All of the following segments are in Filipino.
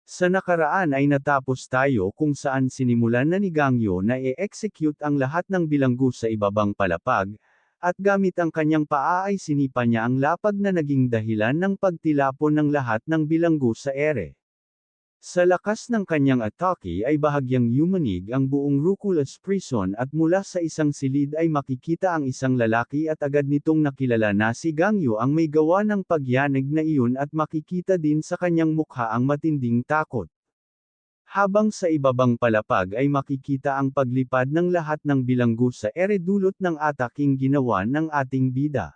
Sa nakaraan ay natapos tayo kung saan sinimulan na ni Gangyo na i-execute ang lahat ng bilanggo sa ibabang palapag, at gamit ang kanyang paa ay sinipa niya ang lapag na naging dahilan ng pagtilapon ng lahat ng bilanggo sa ere. Sa lakas ng kanyang atake ay bahagyang yumanig ang buong Ruculus prison at mula sa isang silid ay makikita ang isang lalaki at agad nitong nakilala na si Gangyo ang may gawa ng pagyanig na iyon at makikita din sa kanyang mukha ang matinding takot. Habang sa ibabang palapag ay makikita ang paglipad ng lahat ng bilanggo sa ere dulot ng ataking ginawa ng ating bida.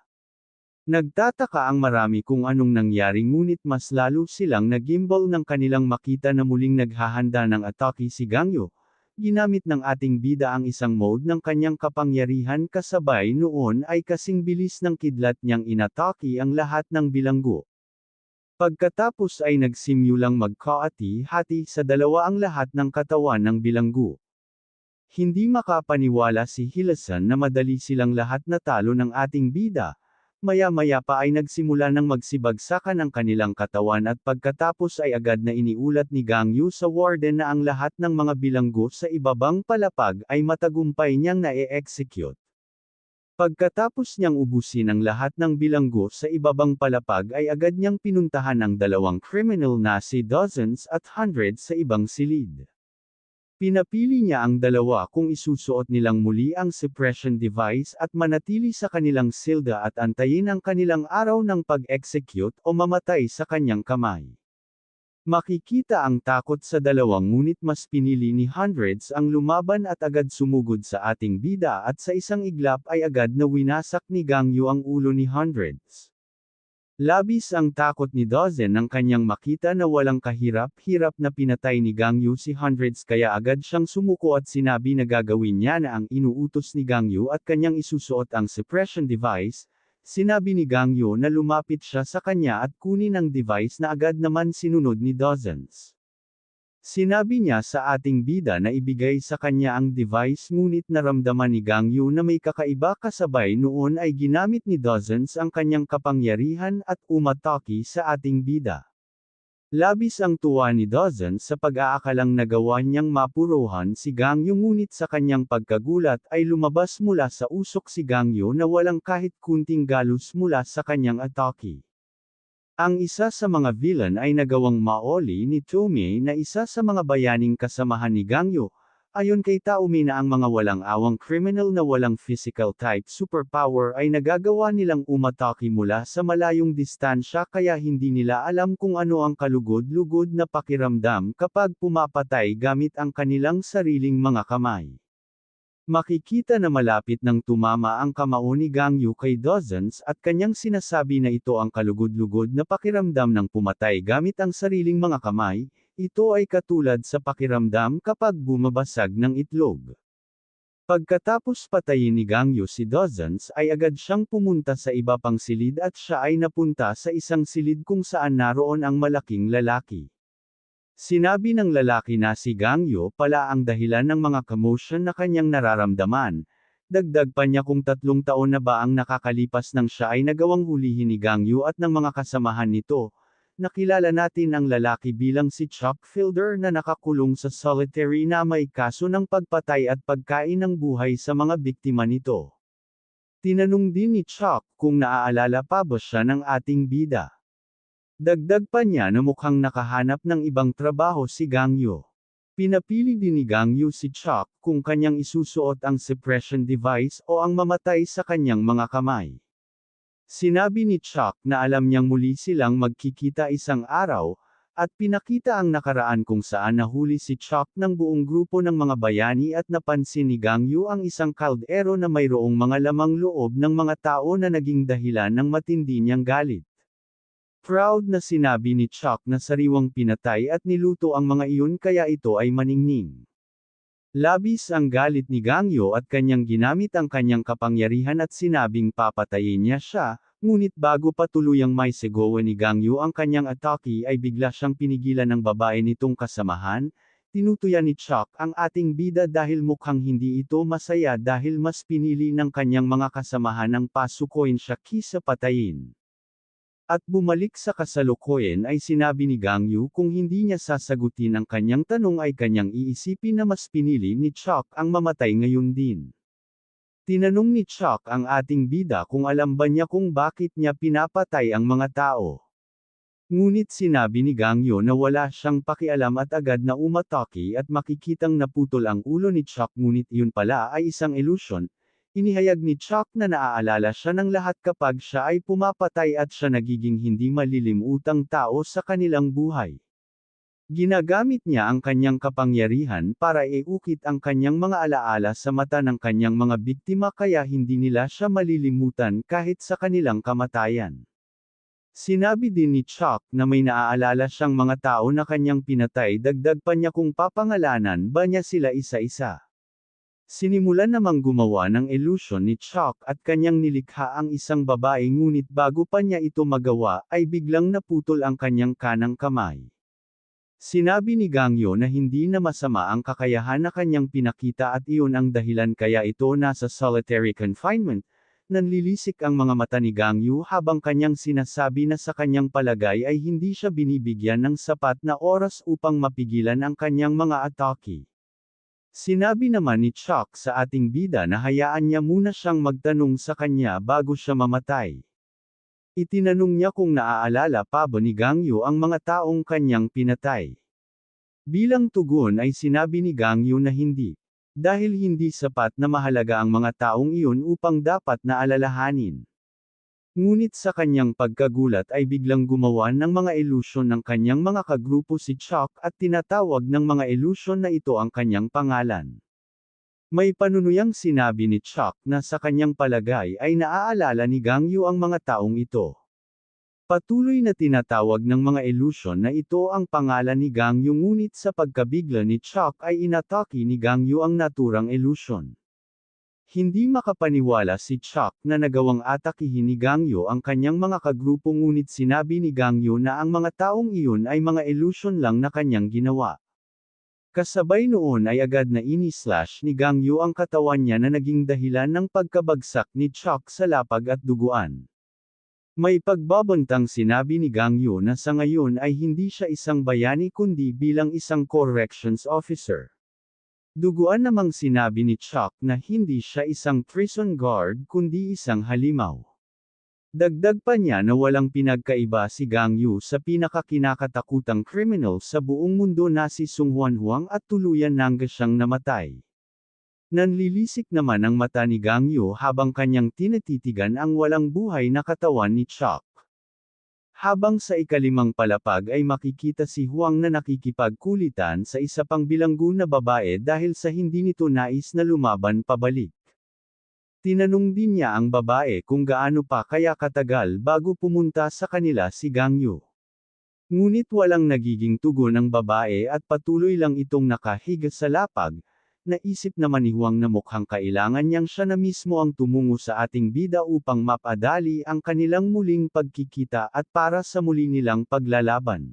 Nagtataka ang marami kung anong nangyari ngunit mas lalo silang nagimbal ng kanilang makita na muling naghahanda ng atake si Gangyo. Ginamit ng ating bida ang isang mode ng kanyang kapangyarihan kasabay noon ay kasing bilis ng kidlat niyang inatake ang lahat ng bilanggo. Pagkatapos ay nagsimulang magkaati-hati sa dalawa ang lahat ng katawan ng bilanggo. Hindi makapaniwala si Hilasan na madali silang lahat natalo ng ating bida. Maya-maya pa ay nagsimula ng magsibagsakan ang kanilang katawan at pagkatapos ay agad na iniulat ni Gangyo sa warden na ang lahat ng mga bilanggo sa ibabang palapag ay matagumpay niyang na-execute. Pagkatapos niyang ubusin ang lahat ng bilanggo sa ibabang palapag ay agad niyang pinuntahan ang dalawang criminal na si Dozens at Hundreds sa ibang silid. Pinapili niya ang dalawa kung isusuot nilang muli ang suppression device at manatili sa kanilang silda at antayin ang kanilang araw ng pag-execute o mamatay sa kanyang kamay. Makikita ang takot sa dalawang ngunit mas pinili ni Hundreds ang lumaban at agad sumugod sa ating bida at sa isang iglap ay agad na winasak ni Gangyo ang ulo ni Hundreds. Labis ang takot ni Dozen nang kanyang makita na walang kahirap-hirap na pinatay ni Gangyo si Hundreds kaya agad siyang sumuko at sinabi na gagawin niya na ang inuutos ni Gangyo at kanyang isusuot ang suppression device. Sinabi ni Gangyo na lumapit siya sa kanya at kunin ang device na agad naman sinunod ni Dozens. Sinabi niya sa ating bida na ibigay sa kanya ang device ngunit naramdaman ni Gangyo na may kakaiba kasabay noon ay ginamit ni Dozens ang kanyang kapangyarihan at umatake sa ating bida. Labis ang tuwa ni Dozens sa pag-aakalang nagawa niyang mapuruhan si Gangyo ngunit sa kanyang pagkagulat ay lumabas mula sa usok si Gangyo na walang kahit kunting galos mula sa kanyang atake. Ang isa sa mga villain ay nagawang maoli ni Tomie na isa sa mga bayaning kasamahan ni Gangyo. Ayon kay Tomie na ang mga walang awang criminal na walang physical type superpower ay nagagawa nilang umatake mula sa malayong distansya kaya hindi nila alam kung ano ang kalugod-lugod na pakiramdam kapag pumapatay gamit ang kanilang sariling mga kamay. Makikita na malapit nang tumama ang kamao ni Gangyo kay Dozens at kanyang sinasabi na ito ang kalugod-lugod na pakiramdam ng pumatay gamit ang sariling mga kamay, ito ay katulad sa pakiramdam kapag bumabasag ng itlog. Pagkatapos patayin ni Gangyo si Dozens ay agad siyang pumunta sa iba pang silid at siya ay napunta sa isang silid kung saan naroon ang malaking lalaki. Sinabi ng lalaki na si Gangyo pala ang dahilan ng mga commotion na kanyang nararamdaman. Dagdag pa niya kung 3 taon na ba ang nakakalipas nang siya ay nagawang hulihin ni Gangyo at ng mga kasamahan nito. Nakilala natin ang lalaki bilang si Chuck Fielder na nakakulong sa solitary na may kaso ng pagpatay at pagkain ng buhay sa mga biktima nito. Tinanong din ni Chuck kung naaalala pa ba siya ng ating bida. Dagdag pa niya na mukhang nakahanap ng ibang trabaho si Gangyo. Pinapili din ni Gangyo si Chuck kung kanyang isusuot ang suppression device o ang mamatay sa kanyang mga kamay. Sinabi ni Chuck na alam niyang muli silang magkikita isang araw, at pinakita ang nakaraan kung saan nahuli si Chuck ng buong grupo ng mga bayani at napansin ni Gangyo ang isang kaldero na mayroong mga lamang loob ng mga tao na naging dahilan ng matindi niyang galit. Proud na sinabi ni Chuck na sariwang pinatay at niluto ang mga iyon kaya ito ay maningning. Labis ang galit ni Gangyo at kanyang ginamit ang kanyang kapangyarihan at sinabing papatayin niya siya, ngunit bago pa tuluyang may segowa ni Gangyo ang kanyang atake ay bigla siyang pinigilan ng babae nitong kasamahan. Tinutuya ni Chuck ang ating bida dahil mukhang hindi ito masaya dahil mas pinili ng kanyang mga kasamahan ang pasukoin siya kisa patayin. At bumalik sa kasalukuyan ay sinabi ni Gang Yu kung hindi niya sasagutin ang kanyang tanong ay kanyang iisipin na mas pinili ni Chuck ang mamatay ngayon din. Tinanong ni Chuck ang ating bida kung alam ba niya kung bakit niya pinapatay ang mga tao. Ngunit sinabi ni Gang Yu na wala siyang pakialam at agad na umatake at makikitang naputol ang ulo ni Chuck ngunit iyon pala ay isang illusion. Inihayag ni Chuck na naaalala siya ng lahat kapag siya ay pumapatay at siya nagiging hindi malilimutang tao sa kanilang buhay. Ginagamit niya ang kanyang kapangyarihan para iukit ang kanyang mga alaala sa mata ng kanyang mga biktima kaya hindi nila siya malilimutan kahit sa kanilang kamatayan. Sinabi din ni Chuck na may naaalala siyang mga tao na kanyang pinatay dagdag pa niya kung papangalanan ba niya sila isa-isa. Sinimulan namang gumawa ng illusion ni Chuck at kanyang nilikha ang isang babae ngunit bago pa niya ito magawa ay biglang naputol ang kanyang kanang kamay. Sinabi ni Gang Yu na hindi na masama ang kakayahan na kanyang pinakita at iyon ang dahilan kaya ito nasa solitary confinement. Nanlilisik ang mga mata ni Gang Yu habang kanyang sinasabi na sa kanyang palagay ay hindi siya binibigyan ng sapat na oras upang mapigilan ang kanyang mga atake. Sinabi naman ni Chuck sa ating bida na hayaan niya muna siyang magtanong sa kanya bago siya mamatay. Itinanong niya kung naaalala pa ba ni Gang Yu ang mga taong kanyang pinatay. Bilang tugon ay sinabi ni Gang Yu na hindi. Dahil hindi sapat na mahalaga ang mga taong iyon upang dapat na alalahanin. Ngunit sa kanyang pagkagulat ay biglang gumawa ng mga ilusyon ng kanyang mga kagrupo si Chuck at tinatawag ng mga ilusyon na ito ang kanyang pangalan. May panunuyang sinabi ni Chuck na sa kanyang palagay ay naaalala ni Gang Yu ang mga taong ito. Patuloy na tinatawag ng mga ilusyon na ito ang pangalan ni Gang Yu ngunit sa pagkabigla ni Chuck ay inatake ni Gang Yu ang naturang ilusyon. Hindi makapaniwala si Chuck na nagawang atakihin ni Gang Yu ang kanyang mga kagrupo ngunit sinabi ni Gang Yu na ang mga taong iyon ay mga illusion lang na kanyang ginawa. Kasabay noon ay agad na ini-slash ni Gang Yu ang katawan niya na naging dahilan ng pagkabagsak ni Chuck sa lapag at duguan. May pagbabantang sinabi ni Gang Yu na sa ngayon ay hindi siya isang bayani kundi bilang isang corrections officer. Duguan namang sinabi ni Chuck na hindi siya isang prison guard kundi isang halimaw. Dagdag pa niya na walang pinagkaiba si Gang Yu sa pinakakinakatakutang criminal sa buong mundo na si Sung Huanhuang at tuluyan nang siyang namatay. Nanlilisik naman ang mata ni Gang Yu habang kanyang tinatitigan ang walang buhay na katawan ni Chuck. Habang sa ikalimang palapag ay makikita si Huang na nakikipagkulitan sa isa pang bilanggo na babae dahil sa hindi nito nais na lumaban pabalik. Tinanong din niya ang babae kung gaano pa kaya katagal bago pumunta sa kanila si Gang Yu. Ngunit walang nagiging tugon ng babae at patuloy lang itong nakahiga sa lapag. Naisip naman ni Huang na mukhang kailangan niyang siya na mismo ang tumungo sa ating bida upang mapadali ang kanilang muling pagkikita at para sa muli nilang paglalaban.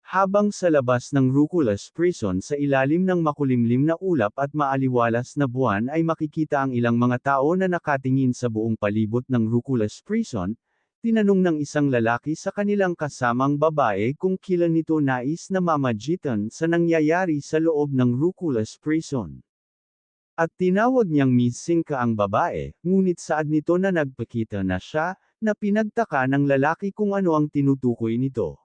Habang sa labas ng Ruculus Prison sa ilalim ng makulimlim na ulap at maaliwalas na buwan ay makikita ang ilang mga tao na nakatingin sa buong palibot ng Ruculus Prison. Tinanong ng isang lalaki sa kanilang kasamang babae kung kailan nito nais na mamagitan sa nangyayari sa loob ng Ruculus Prison. At tinawag niyang Miss Singka ang babae, ngunit saad nito na nagpakita na siya, na pinagtaka ng lalaki kung ano ang tinutukoy nito.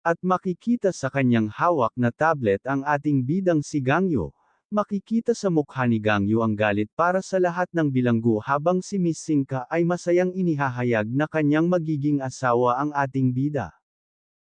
At makikita sa kanyang hawak na tablet ang ating bidang si Gang Yu. Makikita sa mukha ni Gang Yu ang galit para sa lahat ng bilanggo habang si Miss Singka ay masayang inihahayag na kanyang magiging asawa ang ating bida.